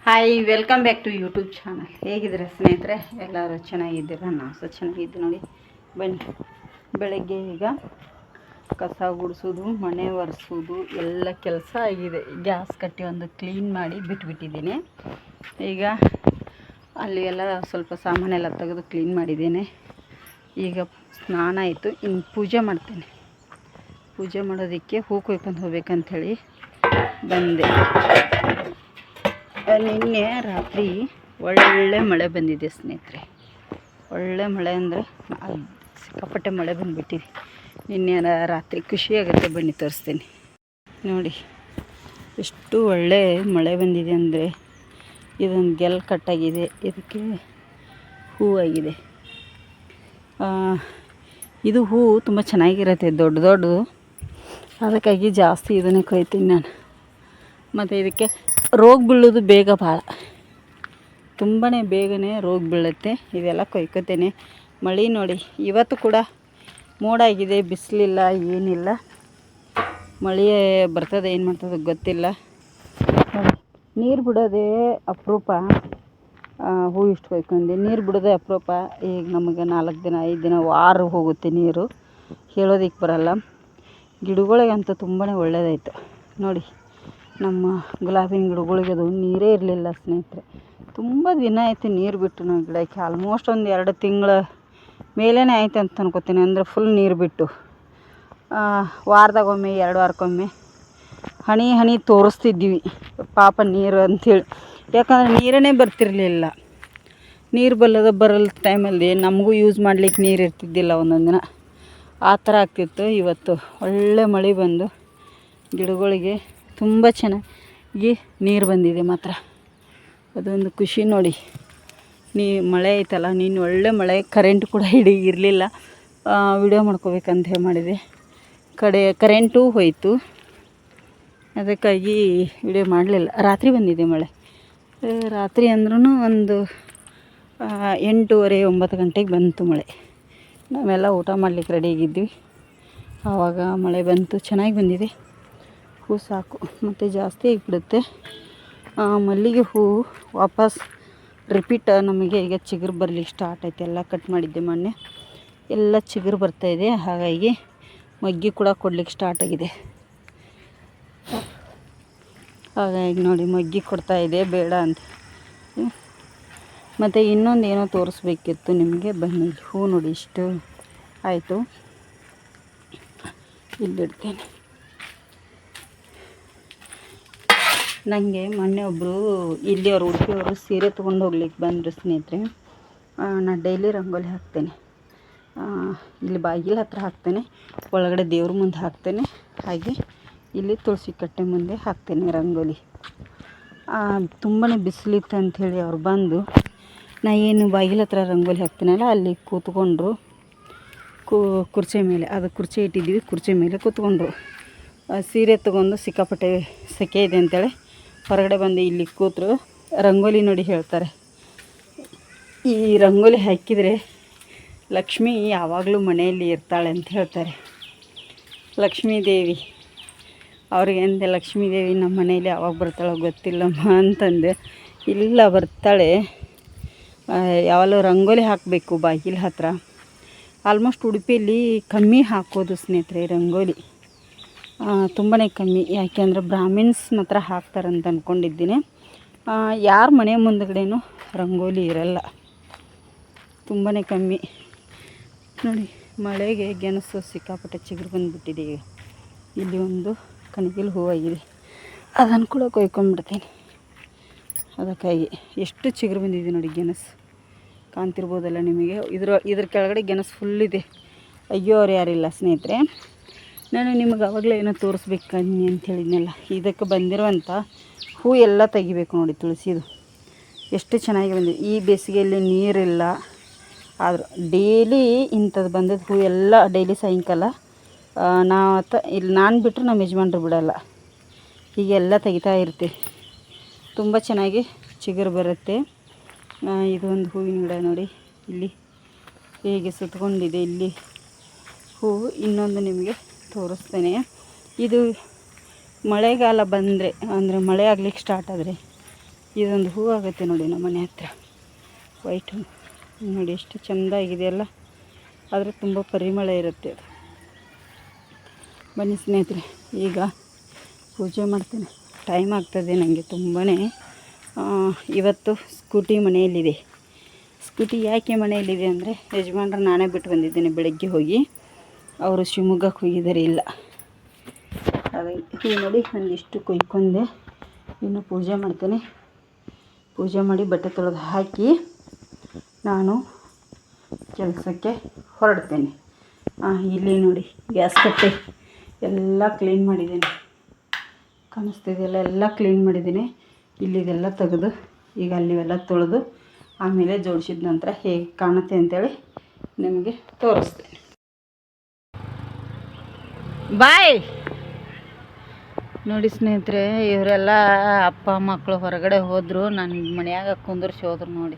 Hi, welcome back to YouTube channel. ಹೇಗಿದ್ದೀರಾ ಸ್ನೇಹಿತರೆ? ಎಲ್ಲರೂ ಚೆನ್ನಾಗಿದ್ದೀರಾ? ನಾವು ಸಹ ಚೆನ್ನಾಗಿದ್ದೀವಿ ನೋಡಿ. ಬನ್ನಿ, ಬೆಳಗ್ಗೆ ಈಗ ಕಸ ಗುಡಿಸೋದು, ಮನೆ ಒರೆಸೋದು ಎಲ್ಲ ಕೆಲಸ ಆಗಿದೆ. ಗ್ಯಾಸ್ ಕಟ್ಟಿ ಒಂದು ಕ್ಲೀನ್ ಮಾಡಿ ಬಿಟ್ಬಿಟ್ಟಿದ್ದೀನಿ. ಈಗ ಅಲ್ಲಿ ಎಲ್ಲ ಸ್ವಲ್ಪ ಸಾಮಾನೆಲ್ಲ ತೆಗೆದು ಕ್ಲೀನ್ ಮಾಡಿದ್ದೇನೆ. ಈಗ ಸ್ನಾನ ಆಯಿತು, ಇನ್ನು ಪೂಜೆ ಮಾಡ್ತೇನೆ. ಪೂಜೆ ಮಾಡೋದಕ್ಕೆ ಹೂ ಕೊಯ್ಕೊಂಡು ಹೋಗ್ಬೇಕಂಥೇಳಿ ಬಂದೆ. ನಿನ್ನೆ ರಾತ್ರಿ ಒಳ್ಳೆ ಮಳೆ ಬಂದಿದೆ ಸ್ನೇಹಿತರೆ. ಒಳ್ಳೆ ಮಳೆ ಅಂದರೆ ಸಿಕ್ಕಾಪಟ್ಟೆ ಮಳೆ ಬಂದುಬಿಟ್ಟಿದೆ ನಿನ್ನೆ ರಾತ್ರಿ. ಖುಷಿಯಾಗುತ್ತೆ, ಬನ್ನಿ ತೋರಿಸ್ತೀನಿ ನೋಡಿ. ಎಷ್ಟು ಒಳ್ಳೆ ಮಳೆ ಬಂದಿದೆ ಅಂದರೆ, ಇದೊಂದು ಗೆಲ್ ಕಟ್ಟಾಗಿದೆ, ಇದಕ್ಕೆ ಹೂವಾಗಿದೆ. ಇದು ಹೂ ತುಂಬ ಚೆನ್ನಾಗಿರುತ್ತೆ, ದೊಡ್ಡ ದೊಡ್ಡದು. ಅದಕ್ಕಾಗಿ ಜಾಸ್ತಿ ಇದನ್ನೇ ಕೊಯ್ತೀನಿ ನಾನು. ಮತ್ತು ಇದಕ್ಕೆ ರೋಗ ಬೀಳೋದು ಬೇಗ, ಭಾಳ ತುಂಬಾ ಬೇಗನೆ ರೋಗ ಬೀಳುತ್ತೆ. ಇದೆಲ್ಲ ಕೊಯ್ಕೋತೇನೆ. ಮಳೆ ನೋಡಿ, ಇವತ್ತು ಕೂಡ ಮೋಡ ಆಗಿದೆ, ಬಿಸಿಲಿಲ್ಲ, ಏನಿಲ್ಲ. ಮಳೆ ಬರ್ತದೆ, ಏನು ಮಾಡ್ತದೆ ಗೊತ್ತಿಲ್ಲ. ನೀರು ಬಿಡೋದೇ ಅಪರೂಪ. ಹೂ ಇಷ್ಟು ಕೊಯ್ಕೊಂಡೆ, ನೀರು ಬಿಡೋದೇ ಅಪರೂಪ. ಈಗ ನಮಗೆ 4 ದಿನ 5 ದಿನ ವಾರ ಹೋಗುತ್ತೆ ನೀರು, ಹೇಳೋದಕ್ಕೆ ಬರಲ್ಲ. ಗಿಡಗಳಿಗಂತೂ ತುಂಬಾ ಒಳ್ಳೆಯದಾಯಿತು ನೋಡಿ. ನಮ್ಮ ಗುಲಾಬಿನ ಗಿಡಗಳಿಗೆ ಅದು ನೀರೇ ಇರಲಿಲ್ಲ ಸ್ನೇಹಿತರೆ. ತುಂಬ ದಿನ ಆಯಿತು ನೀರು ಬಿಟ್ಟು ನಾವು ಗಿಡಕ್ಕೆ. ಆಲ್ಮೋಸ್ಟ್ ಒಂದು 2 ತಿಂಗಳ ಮೇಲೇ ಆಯ್ತು ಅಂತ ಅನ್ಕೋತೀನಿ. ಅಂದರೆ ಫುಲ್ ನೀರು ಬಿಟ್ಟು ವಾರದಾಗೊಮ್ಮೆ 2 ವಾರಕ್ಕೊಮ್ಮೆ ಹನಿ ಹನಿ ತೋರಿಸ್ತಿದ್ದೀವಿ ಪಾಪ ನೀರು ಅಂಥೇಳಿ. ಯಾಕಂದರೆ ನೀರೇ ಬರ್ತಿರಲಿಲ್ಲ. ನೀರು ಬರಲ್ ಟೈಮಲ್ಲಿ ನಮಗೂ ಯೂಸ್ ಮಾಡಲಿಕ್ಕೆ ನೀರು ಇರ್ತಿದ್ದಿಲ್ಲ ಒಂದೊಂದು ದಿನ. ಆ ಥರ ಆಗ್ತಿತ್ತು. ಇವತ್ತು ಒಳ್ಳೆ ಮಳೆ ಬಂದು ಗಿಡಗಳಿಗೆ ತುಂಬ ಚೆನ್ನಾಗಿ ನೀರು ಬಂದಿದೆ. ಮಾತ್ರ ಅದೊಂದು ಖುಷಿ ನೋಡಿ. ಮಳೆ ಐತಲ್ಲ, ನೀನು ಒಳ್ಳೆ ಮಳೆ. ಕರೆಂಟ್ ಕೂಡ ಇರಲಿಲ್ಲ. ವಿಡಿಯೋ ಮಾಡ್ಕೋಬೇಕಂತ ಹೇಳಿ ಮಾಡಿದೆ. ಕರೆಂಟು ಹೋಯಿತು, ಅದಕ್ಕಾಗಿ ವಿಡಿಯೋ ಮಾಡಲಿಲ್ಲ. ರಾತ್ರಿ ಬಂದಿದೆ ಮಳೆ. ರಾತ್ರಿ ಅಂದ್ರೂ ಒಂದು 8:30 9 ಗಂಟೆಗೆ ಬಂತು ಮಳೆ. ನಾವೆಲ್ಲ ಊಟ ಮಾಡ್ಲಿಕ್ಕೆ ರೆಡಿಯಾಗಿದ್ವಿ, ಆವಾಗ ಮಳೆ ಬಂತು. ಚೆನ್ನಾಗಿ ಬಂದಿದೆ ಹೂ. ಸಾಕು, ಮತ್ತು ಜಾಸ್ತಿ ಆಗಿಬಿಡುತ್ತೆ. ಮಲ್ಲಿಗೆ ಹೂ ವಾಪಸ್ ರಿಪೀಟ್ ನಮಗೆ ಈಗ ಚಿಗುರು ಬರಲಿಕ್ಕೆ ಸ್ಟಾರ್ಟ್ ಆಯ್ತು. ಎಲ್ಲ ಕಟ್ ಮಾಡಿದ್ದೆ ಮೊನ್ನೆ, ಎಲ್ಲ ಚಿಗುರು ಬರ್ತಾಯಿದೆ. ಹಾಗಾಗಿ ಮೊಗ್ಗು ಕೂಡ ಕೊಡಲಿಕ್ಕೆ ಸ್ಟಾರ್ಟ್ ಆಗಿದೆ. ಹಾಗಾಗಿ ನೋಡಿ, ಮೊಗ್ಗು ಕೊಡ್ತಾಯಿದೆ, ಬೇಡ ಅಂತ. ಮತ್ತು ಇನ್ನೊಂದು ಏನೋ ತೋರಿಸ್ಬೇಕಿತ್ತು ನಿಮಗೆ. ಬನ್ನಿ, ಹೂ ನೋಡಿ ಇಷ್ಟು ಆಯಿತು. ಇಲ್ಲಿಡ್ತೇನೆ. ನನಗೆ ಮೊನ್ನೆ ಒಬ್ಬರು ಇಲ್ಲಿಯವರು, ಉಡುಪಿಯವರು ಸೀರೆ ತೊಗೊಂಡು ಹೋಗ್ಲಿಕ್ಕೆ ಬಂದರು ಸ್ನೇಹಿತರೆ. ನಾನು ಡೈಲಿ ರಂಗೋಲಿ ಹಾಕ್ತೇನೆ. ಇಲ್ಲಿ ಬಾಗಿಲ ಹತ್ರ ಹಾಕ್ತೇನೆ, ಒಳಗಡೆ ದೇವ್ರ ಮುಂದೆ ಹಾಕ್ತೇನೆ, ಹಾಗೆ ಇಲ್ಲಿ ತುಳಸಿ ಕಟ್ಟೆ ಮುಂದೆ ಹಾಕ್ತೇನೆ ರಂಗೋಲಿ. ತುಂಬಾ ಬಿಸಿಲಿತ್ತು ಅಂಥೇಳಿ ಅವ್ರು ಬಂದು, ನಾ ಏನು ಬಾಗಿಲ ಹತ್ರ ರಂಗೋಲಿ ಹಾಕ್ತೀನಲ್ಲ, ಅಲ್ಲಿ ಕೂತ್ಕೊಂಡ್ರು. ಕುರ್ಚಿ ಮೇಲೆ, ಅದು ಕುರ್ಚಿ ಇಟ್ಟಿದ್ದೀವಿ, ಕುರ್ಚಿ ಮೇಲೆ ಕೂತ್ಕೊಂಡ್ರು. ಸೀರೆ ತೊಗೊಂಡು ಸಿಕ್ಕಾಪಟ್ಟೆ ಸೆಕೆ ಇದೆ ಅಂತೇಳಿ ಹೊರಗಡೆ ಬಂದು ಇಲ್ಲಿ ಕೂತರು. ರಂಗೋಲಿ ನೋಡಿ ಹೇಳ್ತಾರೆ, ಈ ರಂಗೋಲಿ ಹಾಕಿದರೆ ಲಕ್ಷ್ಮಿ ಯಾವಾಗಲೂ ಮನೆಯಲ್ಲಿ ಇರ್ತಾಳೆ ಅಂತ ಹೇಳ್ತಾರೆ. ಲಕ್ಷ್ಮೀ ದೇವಿ ಅವ್ರಿಗೆ ಅಂದೆ, ಲಕ್ಷ್ಮೀ ದೇವಿ ನಮ್ಮ ಮನೆಯಲ್ಲಿ ಯಾವಾಗ ಬರ್ತಾಳೋ ಗೊತ್ತಿಲ್ಲಮ್ಮ ಅಂತಂದೆ. ಇಲ್ಲ, ಬರ್ತಾಳೆ. ಯಾವಾಗಲೂ ರಂಗೋಲಿ ಹಾಕಬೇಕು ಬಾಗಿಲ ಹತ್ರ. ಆಲ್ಮೋಸ್ಟ್ ಉಡುಪಿಯಲ್ಲಿ ಕಮ್ಮಿ ಹಾಕೋದು ಸ್ನೇಹಿತರೆ ರಂಗೋಲಿ, ತುಂಬಾ ಕಮ್ಮಿ. ಯಾಕೆಂದರೆ ಬ್ರಾಹ್ಮಿನ್ಸ್ ಮಾತ್ರ ಹಾಕ್ತಾರಂತ ಅಂದ್ಕೊಂಡಿದ್ದೀನಿ. ಯಾರ ಮನೆ ಮುಂದುಗಡೆನೂ ರಂಗೋಲಿ ಇರಲ್ಲ, ತುಂಬಾ ಕಮ್ಮಿ ನೋಡಿ. ಮಳೆಗೆ ಗೆಣಸು ಸಿಕ್ಕಾಪಟ್ಟೆ ಚಿಗುರು ಬಂದುಬಿಟ್ಟಿದೆ. ಈಗ ಇಲ್ಲಿ ಒಂದು ಕಣಗಿಲು ಹೂವಾಗಿದೆ, ಅದನ್ನು ಕೂಡ ಕೊಯ್ಕೊಂಡ್ಬಿಡ್ತೀನಿ. ಅದಕ್ಕಾಗಿ ಎಷ್ಟು ಚಿಗುರು ಬಂದಿದೆ ನೋಡಿ. ಗೆಣಸು ಕಾಣ್ತಿರ್ಬೋದಲ್ಲ ನಿಮಗೆ. ಇದ್ರ ಕೆಳಗಡೆ ಗೆಣಸು ಫುಲ್ಲಿದೆ. ಅಯ್ಯೋ, ಅವ್ರು ಯಾರಿಲ್ಲ ಸ್ನೇಹಿತರೆ. ನಾನು ನಿಮಗೆ ಆವಾಗಲೇ ಏನೋ ತೋರಿಸ್ಬೇಕು ಕಣ್ಣಿ ಅಂತ ಹೇಳಿದ್ನಲ್ಲ, ಇದಕ್ಕೆ ಬಂದಿರುವಂಥ ಹೂ ಎಲ್ಲ ತೆಗಿಬೇಕು ನೋಡಿ. ತುಳಸಿದು ಎಷ್ಟು ಚೆನ್ನಾಗಿ ಬಂದಿದೆ. ಈ ಬೇಸಿಗೆಯಲ್ಲಿ ನೀರಿಲ್ಲ, ಆದರೂ ಡೈಲಿ ಇಂಥದ್ದು ಬಂದದ್ದು ಹೂ ಎಲ್ಲ ಡೈಲಿ ಸಾಯಂಕಾಲ ಇಲ್ಲಿ ನಾನು ಬಿಟ್ಟರೆ ನಮ್ಮ ಯಜಮಾನ್ರು ಬಿಡೋಲ್ಲ, ಹೀಗೆಲ್ಲ ತೆಗಿತಾ ಇರ್ತೀವಿ. ತುಂಬ ಚೆನ್ನಾಗಿ ಚಿಗುರು ಬರುತ್ತೆ. ಇದು ಒಂದು ಹೂವಿನ ಗಿಡ ನೋಡಿ, ಇಲ್ಲಿ ಹೇಗೆ ಸುತ್ತಕೊಂಡಿದೆ. ಇಲ್ಲಿ ಹೂವು ಇನ್ನೊಂದು ನಿಮಗೆ ತೋರಿಸ್ತೇನೆ. ಇದು ಮಳೆಗಾಲ ಬಂದರೆ, ಅಂದರೆ ಮಳೆ ಆಗ್ಲಿಕ್ಕೆ ಸ್ಟಾರ್ಟ್ ಆದರೆ ಇದೊಂದು ಹೂ ಆಗುತ್ತೆ ನೋಡಿ ನಮ್ಮ ಮನೆ ಹತ್ರ, ವೈಟ್ ಹೂ ನೋಡಿ ಎಷ್ಟು ಚೆಂದ ಆಗಿದೆಯಲ್ಲ. ಆದರೆ ತುಂಬ ಪರಿಮಳ ಇರುತ್ತೆ ಅದು. ಬನ್ನಿ ಸ್ನೇಹಿತರೆ, ಈಗ ಪೂಜೆ ಮಾಡ್ತೇನೆ. ಟೈಮ್ ಆಗ್ತದೆ ನನಗೆ ತುಂಬಾ. ಇವತ್ತು ಸ್ಕೂಟಿ ಮನೆಯಲ್ಲಿದೆ. ಸ್ಕೂಟಿ ಯಾಕೆ ಮನೆಯಲ್ಲಿದೆ ಅಂದರೆ ಯಜಮಾನ್ರು ನಾನೇ ಬಿಟ್ಟು ಬಂದಿದ್ದೇನೆ ಬೆಳಗ್ಗೆ ಹೋಗಿ. ಅವರು ಶಿವಮೊಗ್ಗಕ್ಕೆ ಹೋಗಿದ್ದಾರೆ. ಇಲ್ಲ ಹಾಗಾಗಿ ನೋಡಿ ಒಂದಿಷ್ಟು ಕೊಯ್ಕೊಂಡೆ. ಇನ್ನು ಪೂಜೆ ಮಾಡ್ತೇನೆ. ಪೂಜೆ ಮಾಡಿ ಬಟ್ಟೆ ತೊಳೆದು ಹಾಕಿ ನಾನು ಕೆಲಸಕ್ಕೆ ಹೊರಡ್ತೇನೆ. ಇಲ್ಲಿ ನೋಡಿ ಗ್ಯಾಸ್ ಕಟ್ಟೆ ಎಲ್ಲ ಕ್ಲೀನ್ ಮಾಡಿದ್ದೇನೆ. ಕಾಣಿಸ್ತಿದೆಯಲ್ಲ, ಎಲ್ಲ ಕ್ಲೀನ್ ಮಾಡಿದ್ದೀನಿ. ಇಲ್ಲಿದೆಲ್ಲ ತೆಗೆದು ಈಗ ಅಲ್ಲಿವೆಲ್ಲ ತೊಳೆದು ಆಮೇಲೆ ಜೋಡಿಸಿದ ನಂತರ ಹೇಗೆ ಕಾಣುತ್ತೆ ಅಂತೇಳಿ ನಿಮಗೆ ತೋರಿಸ್ತೇನೆ. ಬಾಯ್ ನೋಡಿ ಸ್ನೇಹಿತರೆ, ಇವರೆಲ್ಲ ಅಪ್ಪ ಮಕ್ಕಳು ಹೊರಗಡೆ ಹೋದರು. ನಾನು ಮನೆಯಾಗ ಕುಂದರ್ಸಿ ಹೋದ್ರು ನೋಡಿ.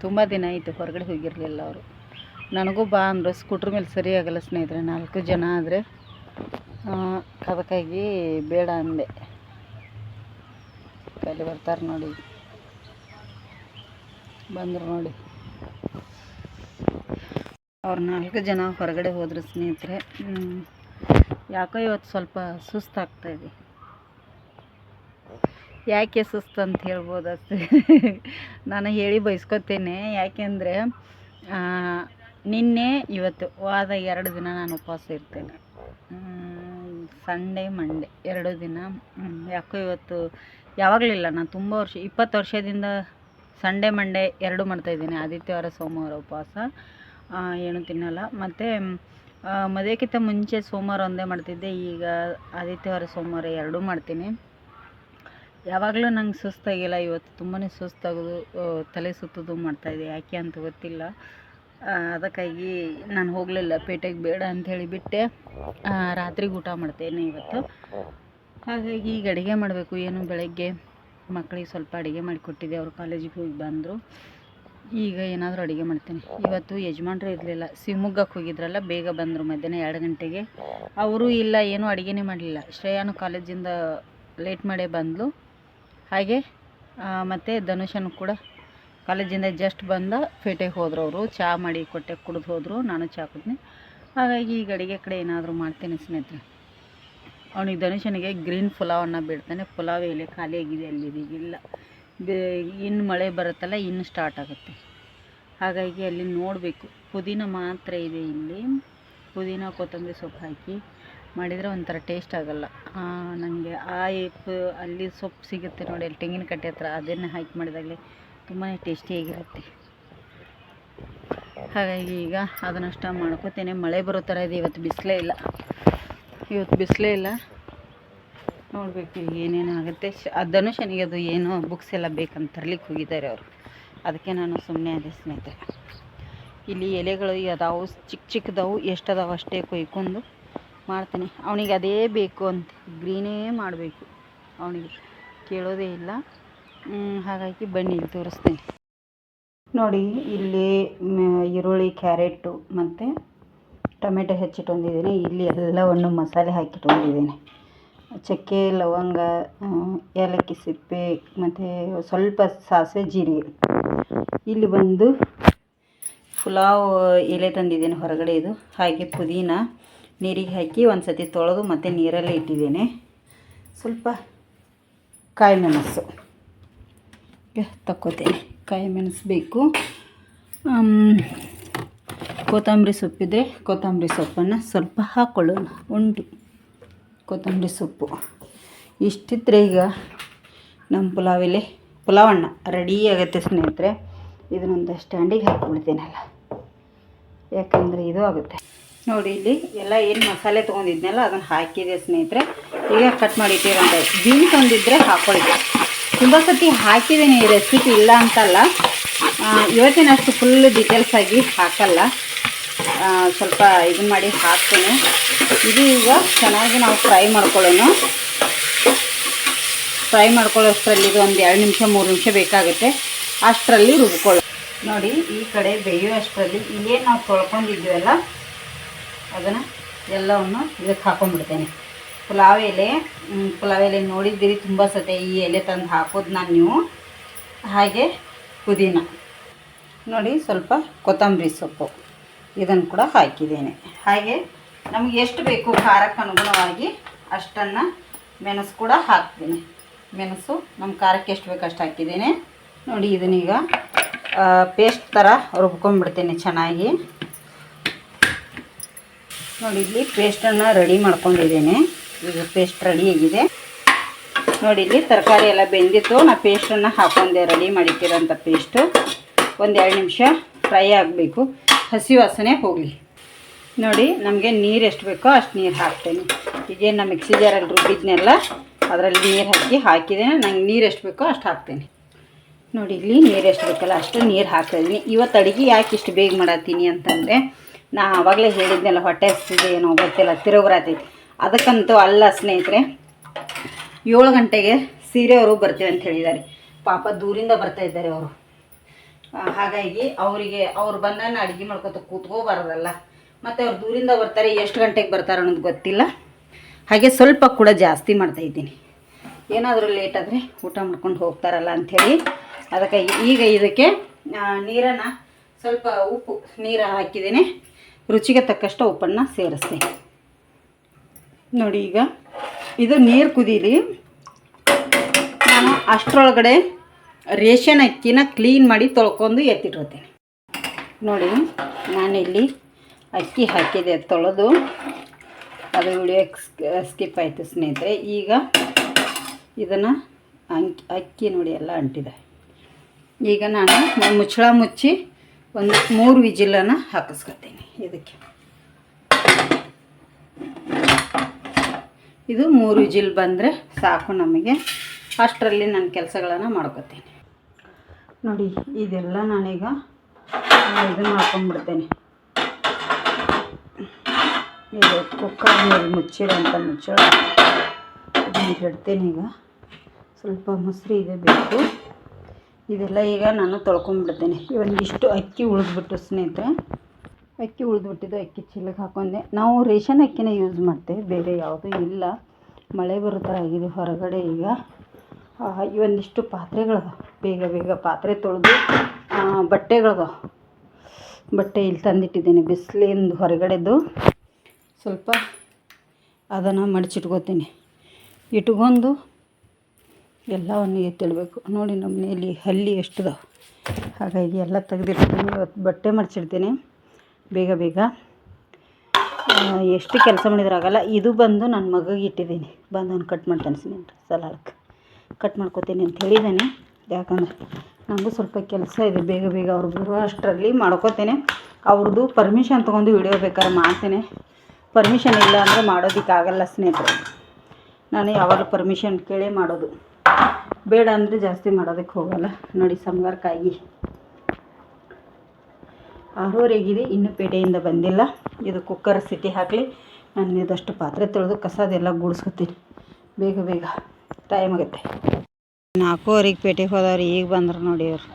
ತುಂಬ ದಿನ ಆಯಿತು ಹೊರಗಡೆ ಹೋಗಿರಲಿಲ್ಲ ಅವರು. ನನಗೂ ಬಾ ಅಂದರು. ಸ್ಕೂಟ್ರ್ ಮೇಲೆ ಸರಿ ಆಗಲ್ಲ ಸ್ನೇಹಿತರೆ, 4 ಜನ ಆದರೆ. ಅದಕ್ಕಾಗಿ ಬೇಡ ಅಂದೆ. ಅಲ್ಲಿ ಬರ್ತಾರೆ ನೋಡಿ, ಬಂದರು ನೋಡಿ. ಅವ್ರು 4 ಜನ ಹೊರಗಡೆ ಹೋದರು ಸ್ನೇಹಿತರೆ. ಯಾಕೋ ಇವತ್ತು ಸ್ವಲ್ಪ ಸುಸ್ತಾಗ್ತಾಯಿದೆ. ಯಾಕೆ ಸುಸ್ತು ಅಂತ ಹೇಳ್ಬೋದು ಅಷ್ಟೇ. ನಾನು ಹೇಳಿ ಬಯಸ್ಕೊತೇನೆ. ಯಾಕೆಂದರೆ ನಿನ್ನೆ ಇವತ್ತು ವಾದ 2 ದಿನ ನಾನು ಉಪವಾಸ ಇರ್ತೇನೆ. ಸಂಡೇ ಮಂಡೇ 2 ದಿನ. ಯಾಕೋ ಇವತ್ತು ಯಾವಾಗಲಿಲ್ಲ. ನಾನು ತುಂಬ 20 ವರ್ಷದಿಂದ ಸಂಡೇ ಮಂಡೇ 2 ಮಾಡ್ತಾಯಿದ್ದೀನಿ. ಆದಿತ್ಯವಾರ ಸೋಮವಾರ ಉಪವಾಸ, ಏನು ತಿನ್ನಲ್ಲ. ಮತ್ತು ಮದುವೆಗಿಂತ ಮುಂಚೆ ಸೋಮವಾರ ಒಂದೇ ಮಾಡ್ತಿದ್ದೆ. ಈಗ ಆದಿತ್ಯವಾರ ಸೋಮವಾರ 2 ಮಾಡ್ತೀನಿ. ಯಾವಾಗಲೂ ನಂಗೆ ಸುಸ್ತಾಗಿಲ್ಲ. ಇವತ್ತು ತುಂಬಾ ಸುಸ್ತಾಗೋದು, ತಲೆ ಸುತ್ತೋದು ಮಾಡ್ತಾಯಿದೆ. ಯಾಕೆ ಅಂತ ಗೊತ್ತಿಲ್ಲ. ಅದಕ್ಕಾಗಿ ನಾನು ಹೋಗಲಿಲ್ಲ ಪೇಟೆಗೆ, ಬೇಡ ಅಂಥೇಳಿ ಬಿಟ್ಟೆ. ರಾತ್ರಿಗೆ ಊಟ ಮಾಡ್ತೇನೆ ಇವತ್ತು. ಹಾಗಾಗಿ ಈಗ ಅಡುಗೆ ಮಾಡಬೇಕು. ಏನು ಬೆಳಗ್ಗೆ ಮಕ್ಕಳಿಗೆ ಸ್ವಲ್ಪ ಅಡುಗೆ ಮಾಡಿಕೊಟ್ಟಿದ್ದೆ. ಅವರು ಕಾಲೇಜಿಗೆ ಹೋಗಿ ಬಂದರು. ಈಗ ಏನಾದರೂ ಅಡುಗೆ ಮಾಡ್ತೀನಿ. ಇವತ್ತು ಯಜಮಾನ್ರು ಇರಲಿಲ್ಲ, ಶಿವಮೊಗ್ಗಕ್ಕೆ ಹೋಗಿದ್ರಲ್ಲ, ಬೇಗ ಬಂದರು. ಮಧ್ಯಾಹ್ನ 2 ಗಂಟೆಗೆ. ಅವರು ಇಲ್ಲ, ಏನೂ ಅಡುಗೆನೇ ಮಾಡಲಿಲ್ಲ. ಶ್ರೇಯಾನು ಕಾಲೇಜಿಂದ ಲೇಟ್ ಮಾಡೇ ಬಂದಳು. ಹಾಗೆ ಮತ್ತು ಧನುಷನು ಕೂಡ ಕಾಲೇಜಿಂದ ಜಸ್ಟ್ ಬಂದ ಪೇಟೆಗೆ ಹೋದ್ರು. ಅವರು ಚಹಾ ಮಾಡಿ ಕೊಟ್ಟೆ, ಕುಡಿದು ಹೋದರು. ನಾನು ಚಹಾ ಕುಡ್ತೀನಿ. ಹಾಗಾಗಿ ಈಗ ಅಡುಗೆ ಕಡೆ ಏನಾದರೂ ಮಾಡ್ತೇನೆ ಸ್ನೇಹಿತರೆ. ಅವನಿಗೆ ಧನುಷನಿಗೆ ಗ್ರೀನ್ ಪುಲಾವನ್ನು ಬಿಡ್ತಾನೆ. ಪುಲಾವ್ ಎಲೆ ಖಾಲಿ ಆಗಿದೆ ಅಲ್ಲಿ. ಇಲ್ಲ ಇನ್ನು ಮಳೆ ಬರುತ್ತಲ್ಲ, ಇನ್ನು ಸ್ಟಾರ್ಟ್ ಆಗುತ್ತೆ. ಹಾಗಾಗಿ ಅಲ್ಲಿ ನೋಡಬೇಕು. ಪುದೀನ ಮಾತ್ರ ಇದೆ ಇಲ್ಲಿ. ಪುದೀನ ಕೊತ್ತಂಬರಿ ಸೊಪ್ಪು ಹಾಕಿ ಮಾಡಿದರೆ ಒಂಥರ ಟೇಸ್ಟ್ ಆಗೋಲ್ಲ ನನಗೆ. ಅಲ್ಲಿ ಸೊಪ್ಪು ಸಿಗುತ್ತೆ ನೋಡಿ, ಅಲ್ಲಿ ತೆಂಗಿನಕಟ್ಟೆ ಹತ್ರ, ಅದನ್ನು ಹಾಕಿ ಮಾಡಿದಾಗಲೇ ತುಂಬಾ ಟೇಸ್ಟಿಯಾಗಿರುತ್ತೆ. ಹಾಗಾಗಿ ಈಗ ಅದನ್ನಷ್ಟ ಮಾಡ್ಕೋತೇನೆ. ಮಳೆ ಬರೋ ಥರ ಇದೆ. ಇವತ್ತು ಬಿಸಿಲೇ ಇಲ್ಲ. ನೋಡಬೇಕು ಈಗ ಏನೇನು ಆಗುತ್ತೆ. ಧನುಷನಿಗೆ ಅದು ಏನೋ ಬುಕ್ಸ್ ಎಲ್ಲ ಬೇಕಂತ ತರಲಿಕ್ಕೆ ಹೋಗಿದ್ದಾರೆ ಅವರು. ಅದಕ್ಕೆ ನಾನು ಸುಮ್ಮನೆ ಅದೇ ಸ್ನೇಹಿತರೆ. ಇಲ್ಲಿ ಎಲೆಗಳು ಅದಾವು, ಚಿಕ್ಕದಾವು, ಎಷ್ಟದಾವು ಅಷ್ಟೇ ಕೊಯ್ಕೊಂಡು ಮಾಡ್ತೀನಿ. ಅವನಿಗೆ ಅದೇ ಬೇಕು ಅಂತ ಗ್ರೀನೇ ಮಾಡಬೇಕು. ಅವನಿಗೆ ಕೇಳೋದೇ ಇಲ್ಲ. ಹಾಗಾಗಿ ಬನ್ನಿ ಇಲ್ಲಿ ತೋರಿಸ್ತೀನಿ ನೋಡಿ. ಇಲ್ಲಿ ಈರುಳ್ಳಿ, ಕ್ಯಾರೆಟು ಮತ್ತು ಟೊಮೆಟೊ ಹೆಚ್ಚಿಟ್ಕೊಂಡಿದ್ದೀನಿ. ಇಲ್ಲಿ ಎಲ್ಲವನ್ನು ಮಸಾಲೆ ಹಾಕಿಟ್ಕೊಂಡಿದ್ದೀನಿ. ಚಕ್ಕೆ, ಲವಂಗ, ಏಲಕ್ಕಿ ಸಿಪ್ಪೆ ಮತ್ತು ಸ್ವಲ್ಪ ಸಾಸಿವೆ, ಜೀರಿಗೆ. ಇಲ್ಲಿ ಬಂದು ಪುಲಾವ್ ಎಲೆ ತಂದಿದ್ದೇನೆ ಹೊರಗಡೆ ಇದು. ಹಾಗೆ ಪುದೀನ ನೀರಿಗೆ ಹಾಕಿ ಒಂದು ಸತಿ ತೊಳೆದು ಮತ್ತು ನೀರಲ್ಲೇ ಇಟ್ಟಿದ್ದೇನೆ. ಸ್ವಲ್ಪ ಕಾಯಿ ಮೆಣಸು ತಕ್ಕೋತೇನೆ. ಕಾಯಿ ಮೆಣಸು ಬೇಕು. ಕೊತ್ತಂಬರಿ ಸೊಪ್ಪಿದೆ, ಕೊತ್ತಂಬರಿ ಸೊಪ್ಪನ್ನು ಸ್ವಲ್ಪ ಹಾಕ್ಕೊಳ್ಳೋಣ. ಉಂಟು ಕೊತ್ತಂಬರಿ ಸೊಪ್ಪು. ಇಷ್ಟಿದ್ರೆ ಈಗ ನಮ್ಮ ಪುಲಾವಣ್ಣ ರೆಡಿ ಆಗುತ್ತೆ ಸ್ನೇಹಿತರೆ. ಇದನ್ನೊಂದು ಸ್ಟ್ಯಾಂಡಿಗೆ ಹಾಕಿಬಿಡ್ತೀನಲ್ಲ, ಯಾಕಂದರೆ ಇದು ಆಗುತ್ತೆ ನೋಡಿ. ಇಲ್ಲಿ ಎಲ್ಲ ಏನು ಮಸಾಲೆ ತೊಗೊಂಡಿದ್ನಲ್ಲ ಅದನ್ನು ಹಾಕಿದೆ ಸ್ನೇಹಿತರೆ. ಈಗ ಕಟ್ ಮಾಡಿ ಇಟ್ಟಿರೋಂಥ ಬೀನ್ಸ್ ಒಂದಿದ್ದರೆ ಹಾಕ್ಕೊಳ್ಳಿ. ತುಂಬ ಸತಿ ಹಾಕಿದ್ದೀನಿ ಈ ರೆಸಿಪಿ, ಇಲ್ಲ ಅಂತಲ್ಲ. ಇವತ್ತಿನಷ್ಟು ಫುಲ್ ಡೀಟೇಲ್ಸ್ ಆಗಿ ಹಾಕಲ್ಲ. ಸ್ವಲ್ಪ ಇದನ್ನು ಮಾಡಿ ಹಾಕ್ತೇನೆ. ಇದು ಈಗ ಚೆನ್ನಾಗಿ ನಾವು ಫ್ರೈ ಮಾಡ್ಕೊಳ್ಳೋಷ್ಟರಲ್ಲಿ ಇದು ಒಂದು 2 ನಿಮಿಷ 3 ನಿಮಿಷ ಬೇಕಾಗುತ್ತೆ. ಅಷ್ಟರಲ್ಲಿ ರುಬ್ಕೊಳ್ಳಿ ನೋಡಿ. ಈ ಕಡೆ ಬೇಯುವಷ್ಟರಲ್ಲಿ ಇಲ್ಲೇ ನಾವು ತೊಳ್ಕೊಂಡಿದ್ವಲ್ಲ ಅದನ್ನು ಎಲ್ಲವನ್ನು ಇದಕ್ಕೆ ಹಾಕೊಂಡ್ಬಿಡ್ತೇನೆ. ಪುಲಾವ್ ಎಲೆ ನೋಡಿದ್ದೀರಿ ತುಂಬ ಸತೆ ಈ ಎಲೆ ತಂದು ಹಾಕೋದು ನಾನು ನೀವು. ಹಾಗೆ ಪುದೀನ ನೋಡಿ, ಸ್ವಲ್ಪ ಕೊತ್ತಂಬರಿ ಸೊಪ್ಪು ಇದನ್ನು ಕೂಡ ಹಾಕಿದ್ದೇನೆ. ಹಾಗೆ ನಮಗೆ ಎಷ್ಟು ಬೇಕು ಖಾರಕ್ಕೆ ಅನುಗುಣವಾಗಿ ಅಷ್ಟನ್ನು ಮೆಣಸು ಕೂಡ ಹಾಕ್ತೀನಿ. ಮೆಣಸು ನಮ್ಮ ಖಾರಕ್ಕೆ ಎಷ್ಟು ಬೇಕು ಅಷ್ಟು ಹಾಕಿದ್ದೇನೆ. ನೋಡಿ, ಇದನ್ನೀಗ ಪೇಸ್ಟ್ ಥರ ರುಬ್ಕೊಂಡ್ಬಿಡ್ತೀನಿ ಚೆನ್ನಾಗಿ. ನೋಡಿ, ಇಲ್ಲಿ ಪೇಸ್ಟನ್ನು ರೆಡಿ ಮಾಡ್ಕೊಂಡಿದ್ದೇನೆ. ಈಗ ಪೇಸ್ಟ್ ರೆಡಿ ಆಗಿದೆ. ನೋಡಿ, ಇಲ್ಲಿ ತರಕಾರಿ ಎಲ್ಲ ಬೆಂದಿತ್ತು. ನಾನು ಪೇಸ್ಟನ್ನು ಹಾಕೊಂಡೆ, ರೆಡಿ ಮಾಡಿಟ್ಟಿರೋಂಥ ಪೇಸ್ಟು. ಒಂದು 2 ನಿಮಿಷ ಫ್ರೈ ಆಗಬೇಕು, ಹಸಿ ವಾಸನೆ ಹೋಗಲಿ. ನೋಡಿ, ನಮಗೆ ನೀರು ಎಷ್ಟು ಬೇಕೋ ಅಷ್ಟು ನೀರು ಹಾಕ್ತೇನೆ. ಈಗೇನು ನಾನು ಮಿಕ್ಸಿ ಜಾರಲ್ಲಿ ರುಬ್ಬಿದ್ನೆಲ್ಲ ಅದರಲ್ಲಿ ನೀರು ಹಾಕಿದ್ದೇನೆ. ನಂಗೆ ನೀರು ಎಷ್ಟು ಬೇಕೋ ಅಷ್ಟು ಹಾಕ್ತೇನೆ. ನೋಡಿ, ಇಲ್ಲಿ ನೀರು ಎಷ್ಟು ಬೇಕಲ್ಲ ಅಷ್ಟು ನೀರು ಹಾಕ್ತಾಯಿದ್ದೀನಿ. ಇವತ್ತು ಅಡುಗೆ ಯಾಕೆ ಇಷ್ಟು ಬೇಗ ಮಾಡತ್ತೀನಿ ಅಂತಂದರೆ, ನಾ ಆವಾಗಲೇ ಹೇಳಿದ್ನೆಲ್ಲ ಹೊಟ್ಟೆ ಹಸ್ತಿದೆ ಏನೋ ಗೊತ್ತಿಲ್ಲ, ತಿರುಗ್ರಾತೈತಿ. ಅದಕ್ಕಂತೂ ಅಲ್ಲ ಸ್ನೇಹಿತರೆ, 7 ಗಂಟೆಗೆ ಸೀರೆಯವರು ಬರ್ತೀವಿ ಅಂತ ಹೇಳಿದ್ದಾರೆ. ಪಾಪ ದೂರಿಂದ ಬರ್ತಾಯಿದ್ದಾರೆ ಅವರು. ಹಾಗಾಗಿ ಅವ್ರು ಬಂದಾಗ ಅಡುಗೆ ಮಾಡ್ಕೊತ ಕೂತ್ಕೋಬಾರ್ದಲ್ಲ. ಮತ್ತು ಅವ್ರು ದೂರಿಂದ ಬರ್ತಾರೆ, ಎಷ್ಟು ಗಂಟೆಗೆ ಬರ್ತಾರೆ ಅನ್ನೋದು ಗೊತ್ತಿಲ್ಲ. ಹಾಗೆ ಸ್ವಲ್ಪ ಕೂಡ ಜಾಸ್ತಿ ಮಾಡ್ತಾಯಿದ್ದೀನಿ. ಏನಾದರೂ ಲೇಟ್ ಆದರೆ ಊಟ ಮಾಡ್ಕೊಂಡು ಹೋಗ್ತಾರಲ್ಲ ಅಂಥೇಳಿ. ಅದಕ್ಕೆ ಈಗ ಇದಕ್ಕೆ ನೀರನ್ನು ಸ್ವಲ್ಪ ಉಪ್ಪು ನೀರು ಹಾಕಿದ್ದೀನಿ. ರುಚಿಗೆ ತಕ್ಕಷ್ಟು ಉಪ್ಪನ್ನು ಸೇರಿಸ್ತೇನೆ. ನೋಡಿ, ಈಗ ಇದು ನೀರು ಕುದೀಲಿ. ನಾನು ಅಷ್ಟರೊಳಗಡೆ ರೇಷನ್ ಅಕ್ಕಿನ ಕ್ಲೀನ್ ಮಾಡಿ ತೊಳ್ಕೊಂಡು ಎತ್ತಿಟ್ಟಿರ್ತೇನೆ. ನೋಡಿ, ನಾನಿಲ್ಲಿ ಅಕ್ಕಿ ಹಾಕಿದೆ ತೊಳೆದು. ಅದು ವಿಡಿಯೋ ಸ್ಕಿಪ್ ಆಯಿತು ಸ್ನೇಹಿತರೆ. ಈಗ ಇದನ್ನು ಅಕ್ಕಿ ನೋಡಿ ಎಲ್ಲ ಅಂಟಿದೆ. ಈಗ ನಾನು ಮುಚ್ಚಳ ಮುಚ್ಚಿ ಒಂದು 3 ವಿಜಿಲನ್ನು ಹಾಕಿಸ್ಕೊತೀನಿ. ಇದಕ್ಕೆ ಇದು 3 ವಿಜಿಲ್ ಬಂದರೆ ಸಾಕು ನಮಗೆ. ಅಷ್ಟರಲ್ಲಿ ನನ್ನ ಕೆಲಸಗಳನ್ನು ಮಾಡ್ಕೊತೀನಿ. ನೋಡಿ, ಇದೆಲ್ಲ ನಾನೀಗ ಇದನ್ನು ಮಾಡ್ಕೊಂಡ್ಬಿಡ್ತೇನೆ. ಇದು ಕುಕ್ಕರ್ ಮೇಲೆ ಮುಚ್ಚಿರೋಂಥ ಮುಚ್ಚಳ ಇದನ್ನು ಇಡ್ತೇನೆ. ಈಗ ಸ್ವಲ್ಪ ಮೊಸರು ಇದೆ ಬೇಕು. ಇದೆಲ್ಲ ಈಗ ನಾನು ತೊಳ್ಕೊಂಡ್ಬಿಡ್ತೇನೆ. ಒಂದಿಷ್ಟು ಅಕ್ಕಿ ಉಳಿದ್ಬಿಟ್ಟು ಸ್ನೇಹಿತರೆ, ಅಕ್ಕಿ ಉಳಿದ್ಬಿಟ್ಟಿದ್ದು ಅಕ್ಕಿ ಚೀಲಕ್ಕೆ ಹಾಕೊಂಡೆ. ನಾವು ರೇಷನ್ ಅಕ್ಕಿನೇ ಯೂಸ್ ಮಾಡ್ತೇವೆ, ಬೇರೆ ಯಾವುದೂ ಇಲ್ಲ. ಮಳೆ ಬರೋ ಥರ ಆಗಿದೆ ಹೊರಗಡೆ. ಈಗ ಒಂದಿಷ್ಟು ಪಾತ್ರೆಗಳು ಬೇಗ ಪಾತ್ರೆ ತೊಳೆದು ಬಟ್ಟೆ ಇಲ್ಲಿ ತಂದಿಟ್ಟಿದ್ದೀನಿ ಬಿಸಿಲಿಂದ ಹೊರಗಡೆದು. ಸ್ವಲ್ಪ ಅದನ್ನು ಮಡಚಿಟ್ಕೋತೀನಿ. ಇಟ್ಕೊಂಡು ಎಲ್ಲವನ್ನು ಎತ್ತಿಡಬೇಕು. ನೋಡಿ, ನಮ್ಮ ಮನೆಯಲ್ಲಿ ಹಲ್ಲಿ ಎಷ್ಟಿದಾವೆ. ಹಾಗಾಗಿ ಎಲ್ಲ ತೆಗೆದಿರ್ತೀನಿ. ಇವತ್ತು ಬಟ್ಟೆ ಮಡಚಿಡ್ತೀನಿ ಬೇಗ. ಎಷ್ಟು ಕೆಲಸ ಮಾಡಿದ್ರಾಗಲ್ಲ. ಇದು ಬಂದು ನನ್ನ ಮಗಗೆ ಇಟ್ಟಿದ್ದೀನಿ. ಬಂದು ನಾನು ಕಟ್ ಮಾಡ್ತೇನೆ ಸ್ನೇಹಿತರೆ. ಸಲಾಡಕ್ಕೆ ಕಟ್ ಮಾಡ್ಕೋತೀನಿ ಅಂತ ಹೇಳಿದ್ದೇನೆ. ಯಾಕಂದ್ರೆ ನನಗೂ ಸ್ವಲ್ಪ ಕೆಲಸ ಇದೆ. ಬೇಗ ಅವ್ರು ಬರೋ ಅಷ್ಟರಲ್ಲಿ ಮಾಡ್ಕೋತೇನೆ. ಅವ್ರದ್ದು ಪರ್ಮಿಷನ್ ತೊಗೊಂಡು ವಿಡಿಯೋ ಬೇಕಾದ್ರೆ ಮಾಡ್ತೇನೆ. ಪರ್ಮಿಷನ್ ಇಲ್ಲ ಅಂದರೆ ಮಾಡೋದಕ್ಕಾಗಲ್ಲ ಸ್ನೇಹಿತರೆ. ನಾನು ಯಾವಾಗಲೂ ಪರ್ಮಿಷನ್ ಕೇಳೇ ಮಾಡೋದು. ಬೇಡ ಅಂದರೆ ಜಾಸ್ತಿ ಮಾಡೋದಕ್ಕೆ ಹೋಗಲ್ಲ. ನೋಡಿ, ಸಂಗಾರಕಾಯಿ 6:30 ಇನ್ನೂ ಪೇಟೆಯಿಂದ ಬಂದಿಲ್ಲ. ಇದು ಕುಕ್ಕರ್ ಸಿಟಿ ಹಾಕಲಿ. ನಾನು ಇದಷ್ಟು ಪಾತ್ರೆ ತೊಳೆದು ಕಸದೆಲ್ಲ ಗೂಡಿಸ್ಕೊತೀನಿ. ಬೇಗ ಟೈಮ್ ಆಗುತ್ತೆ. 4:30 ಪೇಟೆಗೆ ಹೋದವ್ರು ಈಗ ಬಂದ್ರು ನೋಡಿ. ಅವ್ರು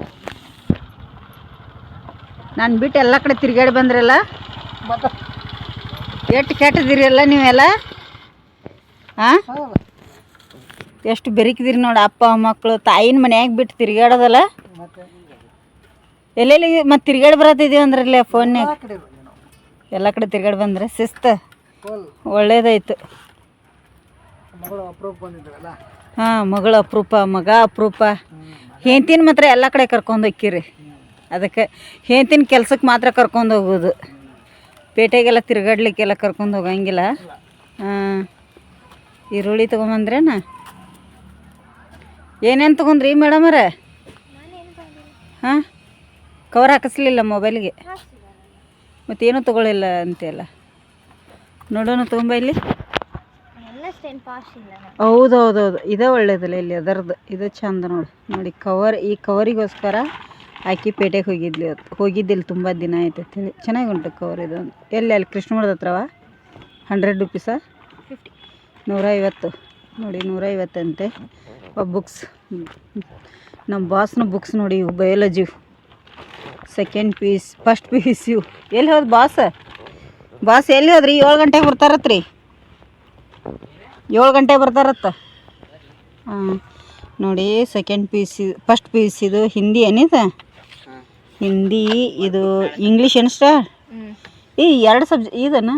ನಾನು ಬಿಟ್ಟು ಎಲ್ಲ ಕಡೆ ತಿರುಗಾಡಿ ಬಂದ್ರಲ್ಲ. ಎಷ್ಟು ಕೆಟ್ಟದಿರಿ ಎಲ್ಲ ನೀವೆಲ್ಲ. ಹಾಂ, ಎಷ್ಟು ಬೆರಿಕಿದಿರಿ ನೋಡಿ. ಅಪ್ಪ ಮಕ್ಕಳು ತಾಯಿನ ಮನ್ಯಾಗ ಬಿಟ್ಟು ತಿರುಗಾಡೋದಲ್ಲ. ಎಲ್ಲೆಲ್ಲಿ ಮತ್ತು ತಿರುಗಾಡಿ ಬರತ್ತಿದ್ದೀವಿ ಅಂದ್ರಲ್ಲೇ ಫೋನ್ಯಾಗ. ಎಲ್ಲ ಕಡೆ ತಿರುಗಾಡಿ ಬಂದ್ರೆ ಶಿಸ್ತು ಒಳ್ಳೇದಾಯ್ತು. ಹಾಂ, ಮಗಳು ಅಪರೂಪ, ಮಗ ಅಪರೂಪ. ಹೆಂಡ್ತಿನ ಮಾತ್ರ ಎಲ್ಲ ಕಡೆ ಕರ್ಕೊಂಡು ಹೋಕ್ಕಿರಿ. ಅದಕ್ಕೆ ಹೆಂಡ್ತಿನ ಕೆಲ್ಸಕ್ಕೆ ಮಾತ್ರ ಕರ್ಕೊಂಡು ಹೋಗೋದು. ಪೇಟೆಗೆಲ್ಲ ತಿರುಗಾಡ್ಲಿಕ್ಕೆಲ್ಲ ಕರ್ಕೊಂಡು ಹೋಗಂಗಿಲ್ಲ. ಹಾಂ, ಈರುಳ್ಳಿ ತೊಗೊಂಬಂದ್ರೇನ? ಏನೇನು ತೊಗೊಂಡ್ರಿ ಮೇಡಮರ? ಹಾಂ, ಕವರ್ ಹಾಕಿಸ್ಲಿಲ್ಲ ಮೊಬೈಲ್ಗೆ. ಮತ್ತೇನು ತೊಗೊಳ್ಳಿಲ್ಲ ಅಂತೆಲ್ಲ. ನೋಡೋಣ ತೊಗೊಂಬ ಇಲ್ಲಿ. ಹೌದೌದು, ಇದೇ ಒಳ್ಳೇದಲ್ಲ ಇಲ್ಲಿ ಅದರದ್ದು. ಇದು ಚಂದ ನೋಡಿ ಕವರ್. ಈ ಕವರಿಗೋಸ್ಕರ ಆಕಿ ಪೇಟೆಗೆ ಹೋಗಿದ್ದಿಲ್ಲ ತುಂಬ ದಿನ ಆಯ್ತು ಅಂತೇಳಿ. ಚೆನ್ನಾಗಿ ಉಂಟು ಕವರ್ ಇದು. ಎಲ್ಲಿ ಅಲ್ಲಿ ಕೃಷ್ಣಮಠದ ಹತ್ರವ 100 ರೂಪೀಸಾ? 150. ನೋಡಿ 150 ಅಂತೆ. ಬುಕ್ಸ್, ನಮ್ಮ ಬಾಸ್ನ ಬುಕ್ಸ್ ನೋಡಿ. ಇವು biology second piece, first piece. ಇವು ಎಲ್ಲಿ ಹೋದ್ ಬಾಸ್ ಎಲ್ಲಿ ಹೋದ್ರಿ? 7 ಗಂಟೆಗೆ ಬರ್ತಾರತ್ರಿ. 7 ಗಂಟೆ ಬರ್ತಾರತ್ತ. ಹಾಂ ನೋಡಿ, second P U C, first P U ಸಿದು ಹಿಂದಿ ಏನಿದೆ, ಹಿಂದಿ. ಇದು ಇಂಗ್ಲೀಷ್ ಏನು ಸ್ಟಾರ್ ಈ 2 ಇದನ್ನ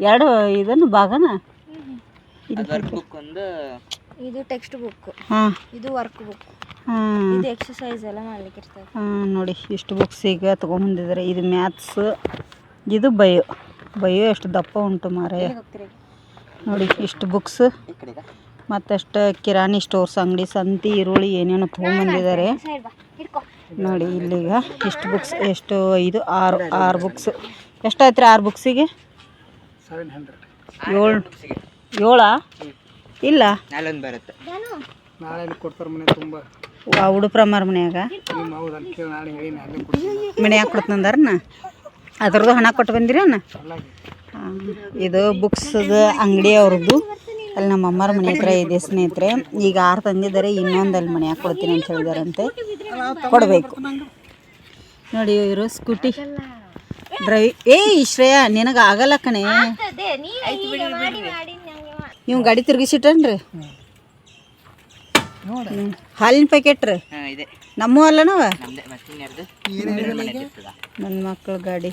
2 ಇದನ್ನು ಭಾಗನ. ಇದು ಟೆಕ್ಸ್ಟ್ ಬುಕ್, ಹಾಂ ಇದು ವರ್ಕ್ ಬುಕ್, ಹಾಂ ಇದು ಎಕ್ಸಸೈಸ್ ಎಲ್ಲ ಮಾಡ್ಲಿಕ್ಕೆ ಇರ್ತದೆ. ಹಾಂ ನೋಡಿ, ಇಷ್ಟು ಬುಕ್ಸ್ ಈಗ ತೊಗೊಂಬಂದಿದ್ದಾರೆ. ಇದು ಮ್ಯಾಥ್ಸ್, ಇದು ಬಯೋ ಎಷ್ಟು ದಪ್ಪ ಉಂಟು ಮಾರಾಯ. ನೋಡಿ ಇಷ್ಟು ಬುಕ್ಸ್, ಮತ್ತಷ್ಟು ಕಿರಾಣಿ ಸ್ಟೋರ್ಸ್ ಅಂಗಡಿ, ಸಂತಿ, ಈರುಳ್ಳಿ ಏನೇನೋ ತೊಗೊಂಬಂದಿದ್ದಾರೆ ನೋಡಿ. ಇಲ್ಲಿಗ ಇಷ್ಟು ಬುಕ್ಸ್, ಎಷ್ಟು 5 6 ಬುಕ್ಸ್. ಎಷ್ಟಾಯ್ತು ರೀ 6 ಬುಕ್ಸಿಗೆ? 7 ಇಲ್ಲ ಬರುತ್ತೆ. ಉಡುಪ್ರಮಾರ ಮನ್ಯಾಗ ಮನ್ಯಾಗ ಕೊಡ್ತಂದಾರನ, ಅದ್ರದ್ದು ಹಣ ಕೊಟ್ಟು ಬಂದಿರನ. ಇದು ಬುಕ್ಸ್ದು ಅಂಗಡಿ ಅವ್ರದ್ದು. ಅಲ್ಲಿ ನಮ್ಮ ಅಮ್ಮರ ಮನೆ ಹತ್ರ ಇದೆ ಸ್ನೇಹಿತರೆ. ಈಗ 6 ತಂದಿದ್ದಾರೆ, ಇನ್ನೊಂದು ಅಲ್ಲಿ ಮನ್ಯಾಗ ಕೊಡ್ತೀನಿ ಅಂತ ಹೇಳಿದಾರಂತೆ, ಕೊಡಬೇಕು ನೋಡಿ. ಇವರು ಸ್ಕೂಟಿ ಡ್ರೈವ್. ಶ್ರೇಯಾ ನಿನಗೆ ಆಗಲ್ಲ ಕಣೆ, ನೀವು ಗಾಡಿ ತಿರುಗಿಸಿಟ್ರನ್ರಿ. ಹಾಲಿನ ಪ್ಯಾಕೆಟ್ ರೀ, ನಮ್ಮೂ ಅಲ್ಲನವ ನನ್ನ ಮಕ್ಳ ಗಾಡಿ.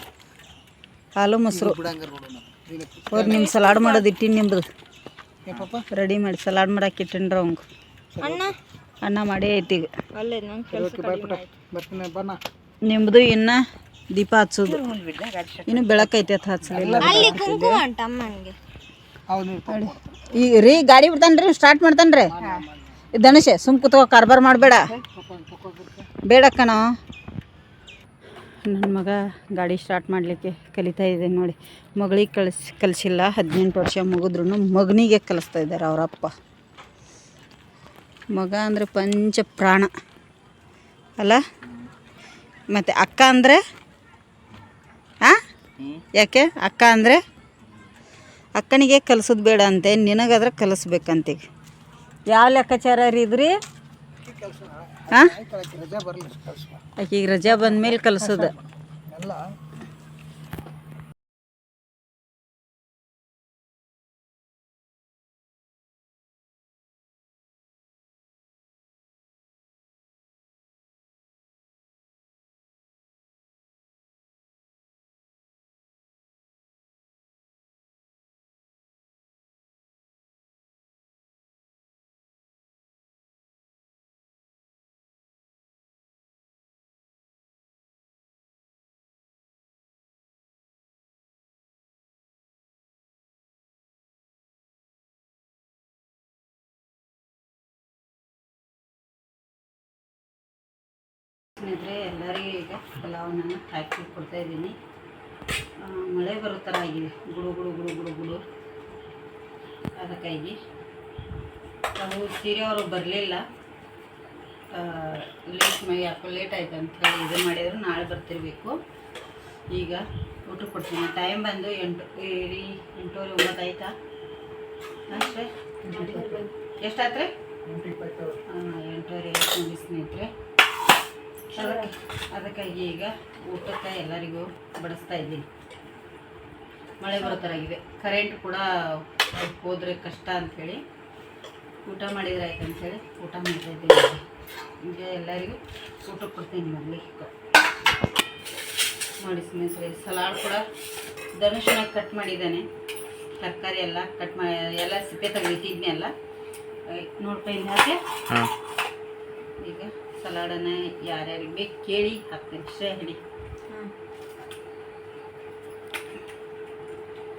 ಹಾಲು ಮೊಸರು ಅವ್ರು ನಿಮ್ಮ ಸಲಾಡ್ ಮಾಡೋದು ಇಟ್ಟಿನಿ. ನಿಮ್ದು ರೆಡಿ ಮಾಡಿ ಸಲಾಡ್ ಮಾಡಕ್ಕೆ ಇಟ್ಟಿನ್ರಿ ಅವಂಗ. ಅನ್ನ ಮಾಡೇ ಐತಿ ಈಗ. ನಿಮ್ಮದು ಇನ್ನು ದೀಪ ಹಚ್ಚೋದು, ಇನ್ನು ಬೆಳಕೈತಿ ಅಂತ ಹಚ್ಚಲಿಲ್ಲ. ಈಗ ರೀ ಗಾಡಿ ಬಿಡ್ತಾನ್ರಿ, ಸ್ಟಾರ್ಟ್ ಮಾಡ್ತಾನ್ರಿ ಧನುಷ್. ಸುಮ್ ಕೂತ್ಕೋ, ಕಾರ್ಬಾರ್ ಮಾಡಬೇಡ ಬೇಡಕ್ಕನ. ನನ್ನ ಮಗ ಗಾಡಿ ಸ್ಟಾರ್ಟ್ ಮಾಡಲಿಕ್ಕೆ ಕಲಿತಾ ಇದೆ ನೋಡಿ. ಮಗಳಿಗೆ ಕಲಿಸಿಲ್ಲ, 18 ವರ್ಷ ಮುಗಿದ್ರೂ ಮಗನಿಗೆ ಕಲಿಸ್ತಾ ಇದ್ದಾರೆ ಅವರಪ್ಪ. ಮಗ ಅಂದರೆ ಪಂಚ ಪ್ರಾಣ ಅಲ್ಲ. ಮತ್ತು ಅಕ್ಕ ಅಂದರೆ ಯಾಕೆ ಅಕ್ಕ ಅಂದರೆ ಅಕ್ಕನಿಗೆ ಕಲಿಸೋದು ಬೇಡ ಅಂತೆ, ನಿನಗಾದ್ರೆ ಕಲಿಸ್ಬೇಕಂತೀಗ. ಯಾವ ಲೆಕ್ಕಾಚಾರ ರೀ ಇದ್ರಿ? ಹಾಂ, ಆಕೆಗೆ ರಜಾ ಬಂದಮೇಲೆ ಕಲಿಸೋದು. ಸ್ನೇಹಿತರೆ, ಎಲ್ಲರಿಗೂ ಈಗ ಪಲಾವನ್ನ ಹಾಕಿ ಕೊಡ್ತಾಯಿದ್ದೀನಿ. ಮಳೆ ಬರೋ ಥರ ಆಗಿದೆ, ಗುಡು ಗುಡು ಗುಡು ಗುಡು ಗುಡು. ಅದಕ್ಕಾಗಿ ನಾವು ಸೀರೆ ಅವರು ಬರಲಿಲ್ಲ, ಯಾಕೋ ಲೇಟ್ ಆಯ್ತು ಅಂತ ಹೇಳಿ ಇದು ಮಾಡಿದ್ರು. ನಾಳೆ ಬರ್ತಿರ್ಬೇಕು. ಈಗ ಊಟ ಕೊಡ್ತೀನಿ. ಟೈಮ್ ಬಂದು 8:30 9 ಆಯ್ತಾ ಅಷ್ಟೇ. ಎಷ್ಟಾಯ್ತು ರೀ? 8:20 ಆಯ್ತು ನೋಡಿ ಸ್ನೇಹಿತರೆ. ಅದಕ್ಕಾಗಿ ಈಗ ಊಟಕ್ಕೆ ಎಲ್ಲರಿಗೂ ಬಡಿಸ್ತಾ ಇದ್ದೀನಿ. ಮಳೆ ಬರೋ ಥರ ಆಗಿದೆ, ಕರೆಂಟ್ ಕೂಡ ಹೋದರೆ ಕಷ್ಟ ಅಂಥೇಳಿ ಊಟ ಮಾಡಿದ್ರೆ ಆಯ್ತು ಅಂಥೇಳಿ ಊಟ ಮಾಡ್ತಾಯಿದ್ದೀನಿ. ಈಗ ಎಲ್ಲರಿಗೂ ಊಟ ಕೊಡ್ತೀನಿ. ಮೊದಲಿಗೆ ನೋಡಿ ಸ್ನೇಹಿತರೆ, ಸಲಾಡ್ ಕೂಡ ಧನುಷನಾಗಿ ಕಟ್ ಮಾಡಿದ್ದಾನೆ. ತರಕಾರಿ ಎಲ್ಲ ಕಟ್ ಮಾಡಿ ಎಲ್ಲ ಸಿಪ್ಪೆ ತೆಗೆದಿಟ್ಟಿದ್ನಿ ಎಲ್ಲ ನೋಡ್ತಾ ಇದ್ದೀನಿ. ಹಾಗೆ ಈಗ ಸಲಾಡನ್ನು ಯಾರ್ಯಾರಿಗೆ ಬೇಕು ಕೇಳಿ ಹಾಕ್ತೀನಿ. ಹಿಡಿ,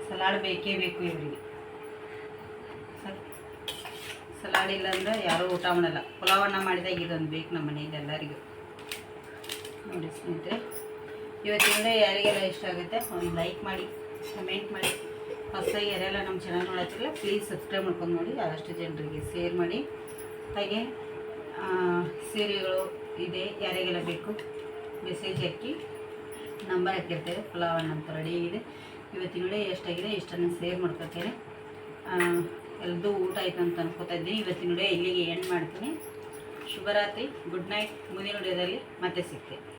ಸಲಾಡ್ ಬೇಕೇ ಬೇಕು ಇವರಿಗೆ. ಸಲಾಡ್ ಇಲ್ಲಾಂದ್ರೆ ಯಾರೂ ಊಟ ಮಾಡಲ್ಲ. ಪಲಾವನ್ನ ಮಾಡಿದಾಗ ಇದೊಂದು ಬೇಕು ನಮ್ಮ ಮನೆಯಲ್ಲಿ ಎಲ್ಲರಿಗೂ. ನೋಡಿ ಸ್ನೇಹಿತರೆ, ಇವತ್ತಿಂದ ಯಾರಿಗೆಲ್ಲ ಇಷ್ಟ ಆಗುತ್ತೆ ಒಂದು ಲೈಕ್ ಮಾಡಿ, ಕಮೆಂಟ್ ಮಾಡಿ. ಹೊಸದಾಗಿ ಯಾರೆಲ್ಲ ನಮ್ಮ ಚಾನಲ್ ನೋಡತ್ತಿರಲ್ಲ ಪ್ಲೀಸ್ ಸಬ್ಸ್ಕ್ರೈಬ್ ಮಾಡ್ಕೊಂಡು ನೋಡಿ. ಆದಷ್ಟು ಜನರಿಗೆ ಶೇರ್ ಮಾಡಿ. ಹಾಗೆ ಸೀರೆಗಳು ಇದೆ, ಯಾರಿಗೆಲ್ಲ ಬೇಕು ಮೆಸೇಜ್ ಹಾಕಿ, ನಂಬರ್ ಹಾಕಿರ್ತೇವೆ. ಪಲಾವನ್ನ ಅಂತ ರೆಡಿ ಆಗಿದೆ. ಇವತ್ತಿನ ವಿಡಿಯೋ ಎಷ್ಟಾಗಿದೆ ಇಷ್ಟನ್ನು ಶೇರ್ ಮಾಡ್ಕೊತೇನೆ. ಎಲ್ಲದೂ ಊಟ ಆಯ್ತು ಅಂತ ಅನ್ಕೋತಾ ಇದ್ದೀನಿ. ಇವತ್ತಿನ ವಿಡಿಯೋ ಇಲ್ಲಿಗೆ ಎಂಡ್ ಮಾಡ್ತೀನಿ. ಶುಭರಾತ್ರಿ, ಗುಡ್ ನೈಟ್. ಮುಂದಿನ ವಿಡಿಯೋದಲ್ಲಿ ಮತ್ತೆ ಸಿಗ್ತೇನೆ.